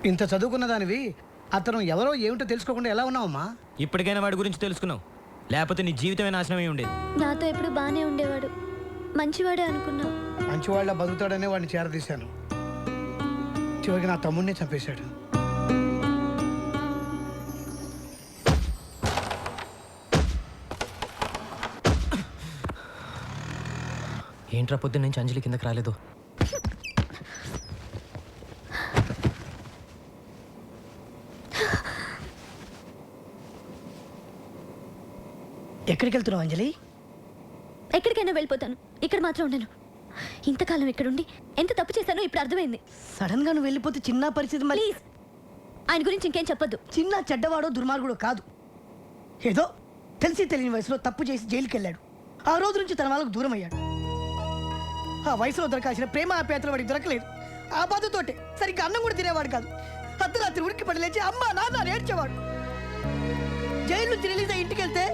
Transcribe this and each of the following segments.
ఇంత చదువుకున్న దానివి అతను ఎవరో ఏమిటో తెలుసుకోకుండా ఎలా ఉన్నావమ్మా? ఇప్పటికైనా వాడి గురించి తెలుసుకున్నావు, లేకపోతే నీ జీవితమే నాశనమై ఉండేది. నాతో ఎప్పుడు బాగానే ఉండేవాడు, మంచివాడే అనుకున్నా. మంచివాళ్ళ బతుకుతాడనే వాడిని చేరదీశాను. చివరికి నా తమ్ముడిని చంపేశాడు. ఏంట్రా పొద్దున్న నుంచి అంజలి కిందకి రాలేదు? ఎక్కడికి వెళ్తున్నావు అంజలి? ఎక్కడికైనా వెళ్ళిపోతాను, ఇక్కడ మాత్రం ఉండను. ఇంతకాలం ఇక్కడుండి ఎంత తప్పు చేశానో ఇప్పుడు అర్థమైంది. సడన్ గా నువ్వు వెళ్ళిపోతే చిన్న పరిస్థితి మరి. ప్లీజ్ ఆయన గురించి ఇంకేం చెప్పొద్దు. చిన్న చెడ్డవాడో దుర్మార్గుడో కాదు. ఏదో తెలిసి తెలియని వయసులో తప్పు చేసి జైలుకి వెళ్ళాడు. ఆ రోజు నుంచి తన వాళ్ళకు దూరం అయ్యాడు. ఆ వయసులో దొరకాల్సిన ప్రేమ ఆప్యాయతలు వాడికి దొరకలేదు. ఆ బాధతోటే సరిగ్గా అన్నం కూడా తినేవాడు కాదు. అర్ధరాత్రి ఉరికి పడి లేచి అమ్మ నాన్న నేర్చేవాడు. జైలు నుంచి రిలీజ్ అయ్యి ఇంటికి వెళ్తే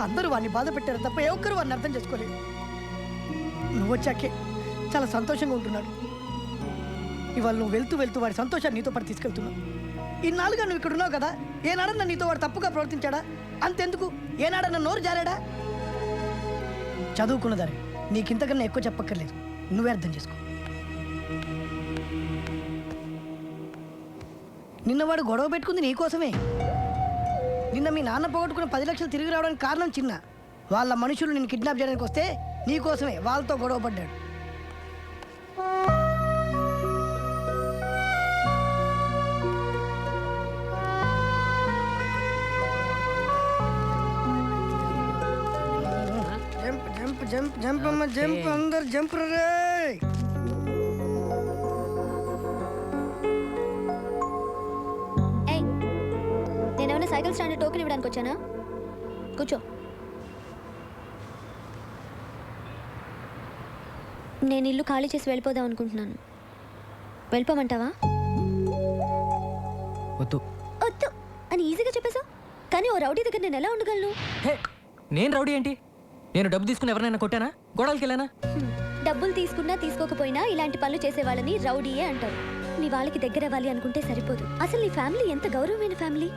అందరూ వాడిని బాధ పెట్టారు తప్ప ఏ ఒక్కరు వాడిని అర్థం చేసుకోలేదు. నువ్వు వచ్చాకే చాలా సంతోషంగా ఉంటున్నాడు. ఇవాళ నువ్వు వెళ్తూ వెళ్తూ వాడి సంతోషాన్ని నీతో పాటు తీసుకెళ్తున్నావు. ఇన్నాళ్ళుగా నువ్వు ఇక్కడ ఉన్నావు కదా, ఏనాడన్నా నీతో వాడు తప్పుగా ప్రవర్తించాడా? అంతెందుకు, ఏనాడన్నా నోరు జారాడా? చదువుకున్నదాన్ని నీకింతకన్నా ఎక్కువ చెప్పక్కర్లేదు, నువ్వే అర్థం చేసుకో. నిన్న వాడు గొడవ పెట్టుకుంది నీకోసమే. నిన్న మీ నాన్న పోగొట్టుకున్న 10 లక్షలు తిరిగి రావడానికి కారణం చిన్న. వాళ్ళ మనుషులు నిన్ను కిడ్నాప్ చేయడానికి వస్తే నీకోసమే వాళ్ళతో గొడవ పడ్డాడు. జంప్ జంప్ జంప్ జంప్ అమ్మ జంప్, అందరు జంప్ రే. ఏయ్, నేనేమైనా సైకిల్ స్టాండ్ టోకెన్ ఇవ్వడానికి వచ్చానా? కూర్చో. నేను ఇల్లు ఖాళీ చేసి వెళ్ళిపోదాం అనుకుంటున్నాను. వెళ్ళిపోమంటావా? వద్దు. వద్దు అని ఈజీగా చెప్పేశావు, కానీ ఓ రౌడీ దగ్గర నేను ఎలా ఉండగలను? హే, నేను రౌడీ ఏంటి? నేను డబ్బు తీసుకుని ఎవరైనా కొట్టానా? గొడవలకి వెళ్ళానా? డబ్బులు తీసుకున్నా తీసుకోకపోయినా ఇలాంటి పనులు చేసే వాళ్ళని రౌడీయే అంటారు. నీ వాళ్ళకి దగ్గర అవ్వాలి అనుకుంటే సరిపోదు. అసలు నీ ఫ్యామిలీ ఎంత గౌరవమైన ఫ్యామిలీ.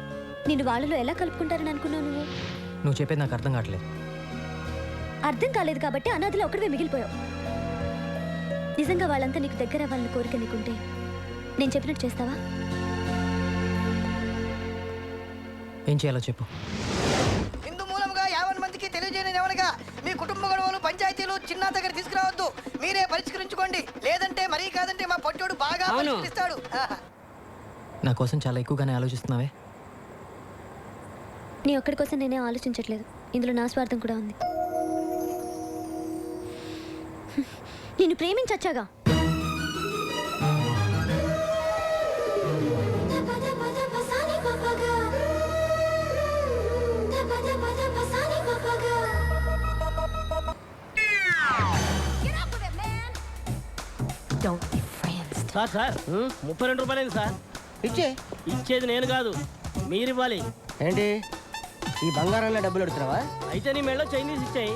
నిన్ను వాళ్ళలో ఎలా కలుపుకుంటారని అనుకున్నావు నువ్వు? నువ్వు చెప్పేది నాకు అర్థం కావట్లేదు. అర్థం కాలేదు కాబట్టి అనాథలో ఒక్కడివే మిగిలిపోయావు. నిజంగా వాళ్ళంతా నీకు దగ్గర అవ్వాలని కోరిక నీకుంటే నేను చెప్పినట్టు చేస్తావా? ఏం చేయాలో చెప్పు. హిందూ మూలంగా 50 మందికి తెలియజేయనివనగా మీ కుటుంబ గొడవలు పంచాయతీలు చిన్న దగ్గర తీసుకురావద్దు. మీరే పరిష్కరించుకోండి, లేదంటే మరీ కాదంటే మా పొట్టోడు బాగా పరిష్కరిస్తాడు. నా కోసం చాలా ఎక్కువగానే ఆలోచిస్తున్నావే. నీ ఒక్కడి కోసం నేనే ఆలోచించట్లేదు, ఇందులో నా స్వార్థం కూడా ఉంది. నిన్ను ప్రేమించచ్చాగా. సార్ సార్ 32 రూపాయలు సార్. ఇచ్చేది నేను కాదు, మీరు ఇవ్వాలి. ఏంటి ఈ బంగారంలో డబ్బులు అడుగుతున్నావా? అయితే నీ మెళ్ళో చైనీస్ ఇచ్చాయి.